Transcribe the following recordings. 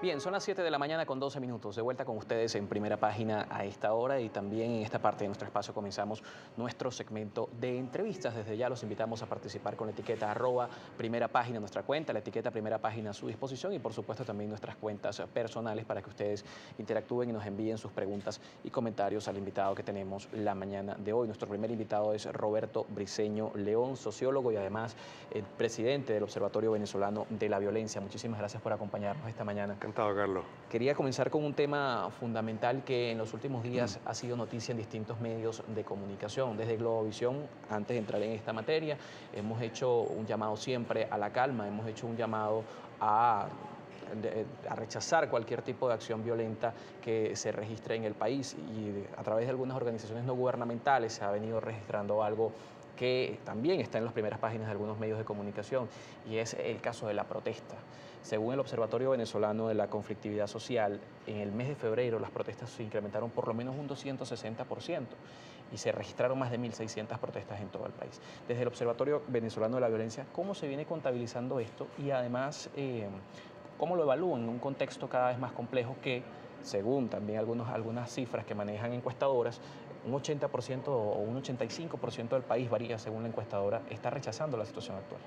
Bien, son las 7 de la mañana con 12 minutos. De vuelta con ustedes en Primera Página a esta hora y también en esta parte de nuestro espacio comenzamos nuestro segmento de entrevistas. Desde ya los invitamos a participar con la etiqueta @Primera Página, nuestra cuenta, la etiqueta Primera Página a su disposición y por supuesto también nuestras cuentas personales para que ustedes interactúen y nos envíen sus preguntas y comentarios al invitado que tenemos la mañana de hoy. Nuestro primer invitado es Roberto Briceño León, sociólogo y además el presidente del Observatorio Venezolano de la Violencia. Muchísimas gracias por acompañarnos esta mañana. Encantado, Carlos. Quería comenzar con un tema fundamental que en los últimos días ha sido noticia en distintos medios de comunicación. Desde Globovisión, antes de entrar en esta materia, hemos hecho un llamado siempre a la calma, hemos hecho un llamado a rechazar cualquier tipo de acción violenta que se registre en el país y a través de algunas organizaciones no gubernamentales se ha venido registrando algo que también está en las primeras páginas de algunos medios de comunicación y es el caso de la protesta. Según el Observatorio Venezolano de la Conflictividad Social, en el mes de febrero las protestas se incrementaron por lo menos un 260% y se registraron más de 1.600 protestas en todo el país. Desde el Observatorio Venezolano de la Violencia, ¿cómo se viene contabilizando esto? Y además, ¿cómo lo evalúan en un contexto cada vez más complejo que, según también algunas cifras que manejan encuestadoras, un 80% o un 85% del país, varía según la encuestadora, está rechazando la situación actual?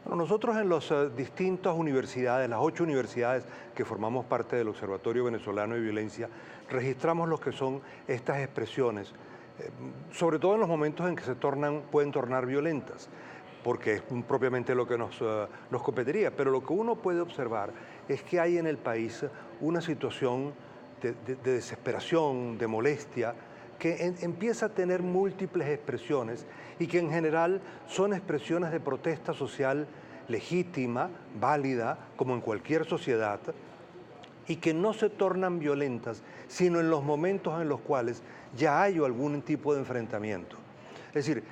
Bueno, nosotros en las distintas universidades, las 8 universidades que formamos parte del Observatorio Venezolano de Violencia, registramos lo que son estas expresiones, sobre todo en los momentos en que pueden tornar violentas, porque es propiamente lo que nos competiría. Pero lo que uno puede observar es que hay en el país una situación de desesperación, de molestia, que empieza a tener múltiples expresiones y que en general son expresiones de protesta social legítima, válida, como en cualquier sociedad, y que no se tornan violentas, sino en los momentos en los cuales ya hay algún tipo de enfrentamiento. Es decir,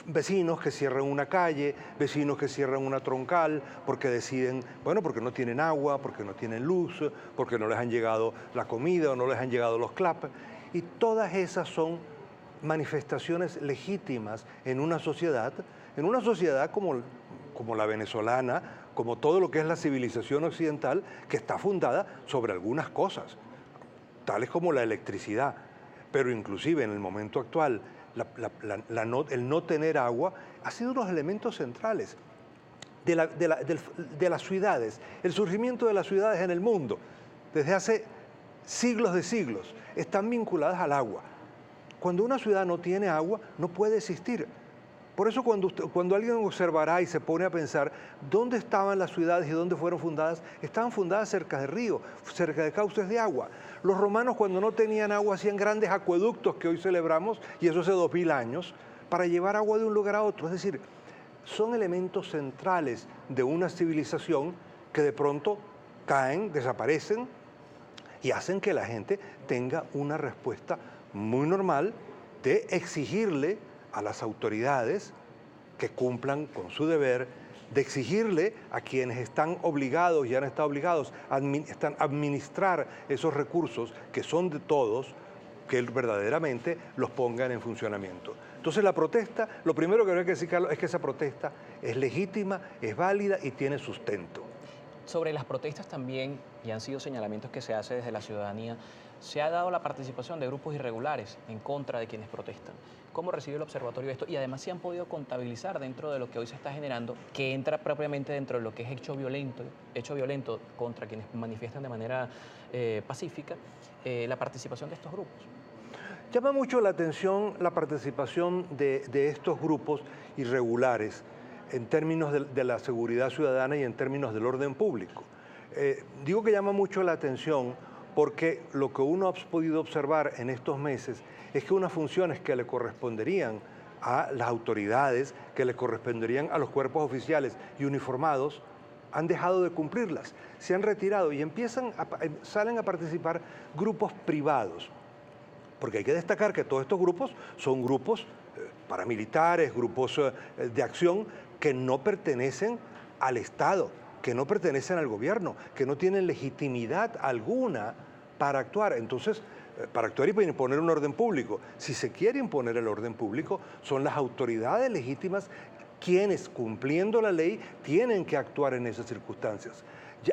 vecinos que cierran una calle, vecinos que cierran una troncal porque deciden, bueno, porque no tienen agua, porque no tienen luz, porque no les han llegado la comida o no les han llegado los CLAP. Y todas esas son manifestaciones legítimas en una sociedad como la venezolana, como todo lo que es la civilización occidental, que está fundada sobre algunas cosas, tales como la electricidad. Pero inclusive en el momento actual, el no tener agua ha sido uno de los elementos centrales de las ciudades, el surgimiento de las ciudades en el mundo, desde hace siglos de siglos, están vinculadas al agua. Cuando una ciudad no tiene agua, no puede existir. Por eso cuando alguien observará y se pone a pensar dónde estaban las ciudades y dónde fueron fundadas, estaban fundadas cerca de ríos, cerca de cauces de agua. Los romanos cuando no tenían agua hacían grandes acueductos que hoy celebramos, y eso hace 2000 años, para llevar agua de un lugar a otro. Es decir, son elementos centrales de una civilización que de pronto caen, desaparecen, y hacen que la gente tenga una respuesta muy normal de exigirle a las autoridades que cumplan con su deber, de exigirle a quienes están obligados y han estado obligados a administrar esos recursos que son de todos, que verdaderamente los pongan en funcionamiento. Entonces la protesta, lo primero que hay que decir, Carlos, es que esa protesta es legítima, es válida y tiene sustento. Sobre las protestas también, y han sido señalamientos que se hace desde la ciudadanía, se ha dado la participación de grupos irregulares en contra de quienes protestan. ¿Cómo recibe el observatorio esto? Y además se han podido contabilizar dentro de lo que hoy se está generando, que entra propiamente dentro de lo que es hecho violento contra quienes manifiestan de manera pacífica, la participación de estos grupos. Llama mucho la atención la participación de estos grupos irregulares en términos de la seguridad ciudadana y en términos del orden público. Digo que llama mucho la atención porque lo que uno ha podido observar en estos meses es que unas funciones que le corresponderían a las autoridades, que le corresponderían a los cuerpos oficiales y uniformados, han dejado de cumplirlas, se han retirado y salen a participar grupos privados. Porque hay que destacar que todos estos grupos son grupos paramilitares, grupos de acción que no pertenecen al Estado, que no pertenecen al gobierno, que no tienen legitimidad alguna para actuar. Entonces, para actuar y para imponer un orden público. Si se quiere imponer el orden público, son las autoridades legítimas quienes, cumpliendo la ley, tienen que actuar en esas circunstancias.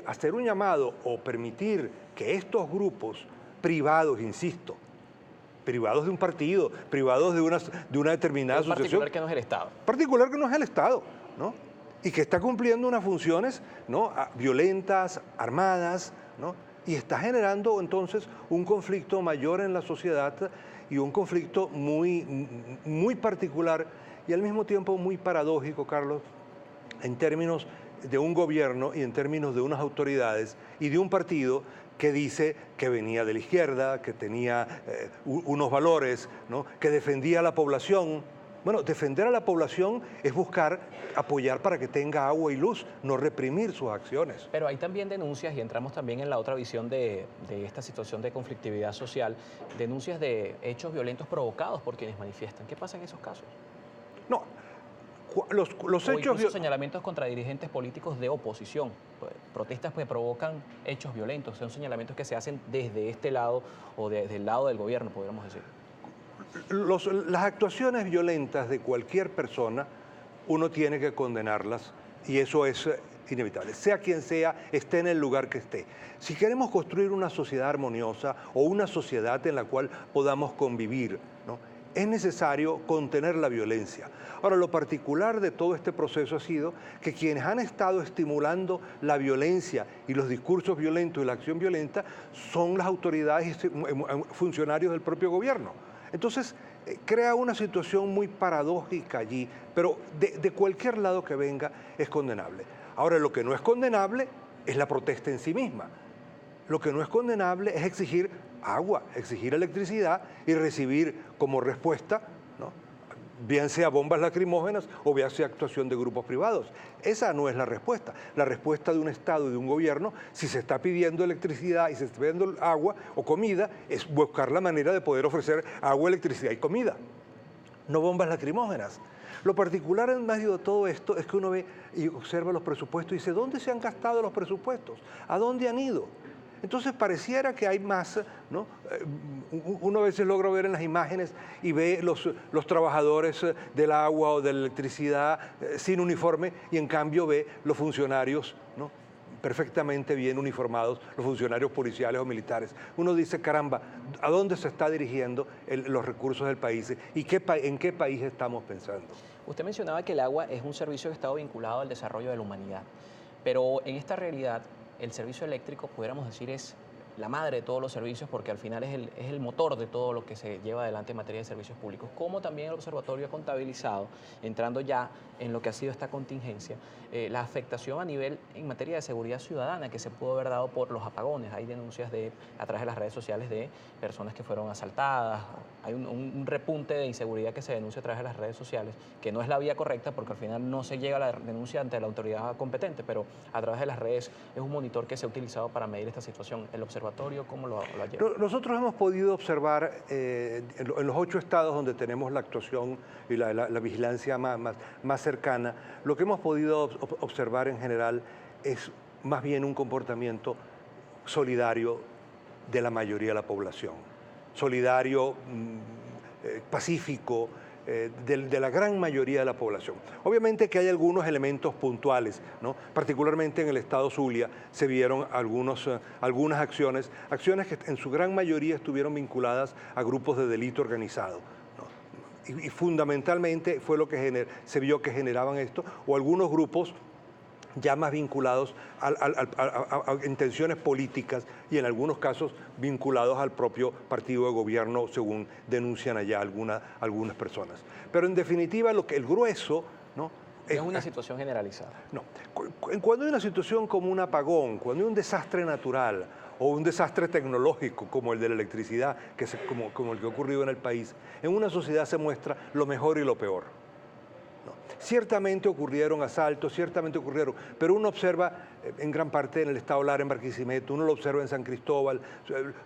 hacer un llamado o permitir que estos grupos privados, insisto, privados de un partido, privados de una determinada asociación. Particular que no es el Estado. Particular que no es el Estado, ¿no? Y que está cumpliendo unas funciones, ¿no?, violentas, armadas, ¿no? Y está generando entonces un conflicto mayor en la sociedad y un conflicto muy particular y al mismo tiempo muy paradójico, Carlos, en términos de un gobierno y en términos de unas autoridades y de un partido que dice que venía de la izquierda, que tenía unos valores, ¿no?, que defendía a la población. Bueno, defender a la población es buscar apoyar para que tenga agua y luz, no reprimir sus acciones. Pero hay también denuncias, y entramos también en la otra visión de esta situación de conflictividad social, denuncias de hechos violentos provocados por quienes manifiestan. ¿Qué pasa en esos casos? No, los hechos... Incluso señalamientos contra dirigentes políticos de oposición, pues, protestas que provocan hechos violentos, son señalamientos que se hacen desde este lado o desde el lado del gobierno, podríamos decir. Las actuaciones violentas de cualquier persona, uno tiene que condenarlas y eso es inevitable, sea quien sea, esté en el lugar que esté. Si queremos construir una sociedad armoniosa o una sociedad en la cual podamos convivir, ¿no?, es necesario contener la violencia. Ahora, lo particular de todo este proceso ha sido que quienes han estado estimulando la violencia y los discursos violentos y la acción violenta son las autoridades y funcionarios del propio gobierno. Entonces, crea una situación muy paradójica allí, pero de cualquier lado que venga es condenable. Ahora, lo que no es condenable es la protesta en sí misma. Lo que no es condenable es exigir agua, exigir electricidad y recibir como respuesta, ¿no?, bien sea bombas lacrimógenas o bien sea actuación de grupos privados. Esa no es la respuesta. La respuesta de un Estado y de un gobierno, si se está pidiendo electricidad y se está pidiendo agua o comida, es buscar la manera de poder ofrecer agua, electricidad y comida, no bombas lacrimógenas. Lo particular en medio de todo esto es que uno ve y observa los presupuestos y dice, ¿dónde se han gastado los presupuestos? ¿A dónde han ido? Entonces pareciera que hay más, ¿no? Uno a veces logra ver en las imágenes y ve los trabajadores del agua o de la electricidad sin uniforme y en cambio ve los funcionarios, ¿no?, perfectamente bien uniformados, los funcionarios policiales o militares. Uno dice, caramba, ¿a dónde se está dirigiendo los recursos del país? ¿Y en qué país estamos pensando? Usted mencionaba que el agua es un servicio que ha estado vinculado al desarrollo de la humanidad, pero en esta realidad el servicio eléctrico, pudiéramos decir, es la madre de todos los servicios porque al final es el motor de todo lo que se lleva adelante en materia de servicios públicos. Como también el observatorio ha contabilizado, entrando ya en lo que ha sido esta contingencia, la afectación a nivel en materia de seguridad ciudadana que se pudo haber dado por los apagones. Hay denuncias a través de las redes sociales de personas que fueron asaltadas. Hay un repunte de inseguridad que se denuncia a través de las redes sociales, que no es la vía correcta porque al final no se llega a la denuncia ante la autoridad competente, pero a través de las redes es un monitor que se ha utilizado para medir esta situación. El observatorio, ¿cómo lo ha llevado? Nosotros hemos podido observar en los 8 estados donde tenemos la actuación y la vigilancia más cercana, lo que hemos podido observar en general es más bien un comportamiento solidario de la mayoría de la población, solidario, pacífico, de la gran mayoría de la población. Obviamente que hay algunos elementos puntuales, ¿no? Particularmente en el estado Zulia se vieron algunas acciones que en su gran mayoría estuvieron vinculadas a grupos de delito organizado, ¿no? Y fundamentalmente fue lo que se vio que generaban esto, o algunos grupos ya más vinculados a intenciones políticas y en algunos casos vinculados al propio partido de gobierno, según denuncian allá algunas personas. Pero en definitiva, el grueso, ¿no?, es una situación generalizada. No. Cuando hay una situación como un apagón, cuando hay un desastre natural o un desastre tecnológico como el de la electricidad, como el que ha ocurrido en el país, en una sociedad se muestra lo mejor y lo peor. Ciertamente ocurrieron asaltos, pero uno observa en gran parte en el estado Lara, en Barquisimeto, uno lo observa en San Cristóbal,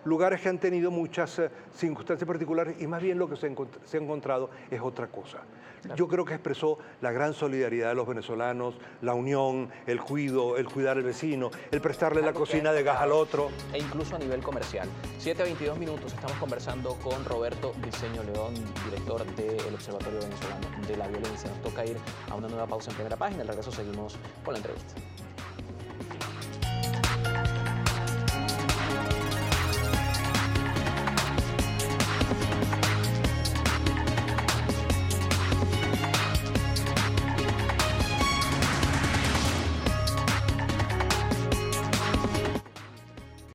lugares que han tenido muchas circunstancias particulares y más bien lo que se ha encontrado es otra cosa. Claro. Yo creo que expresó la gran solidaridad de los venezolanos, la unión, el cuidar al vecino, el prestarle la cocina de gas al otro. E incluso a nivel comercial. 7:22 minutos, estamos conversando con Roberto Briceño León, director del Observatorio Venezolano de la Violencia. Nos toca ir a una nueva pausa en Primera Página, al regreso seguimos con la entrevista.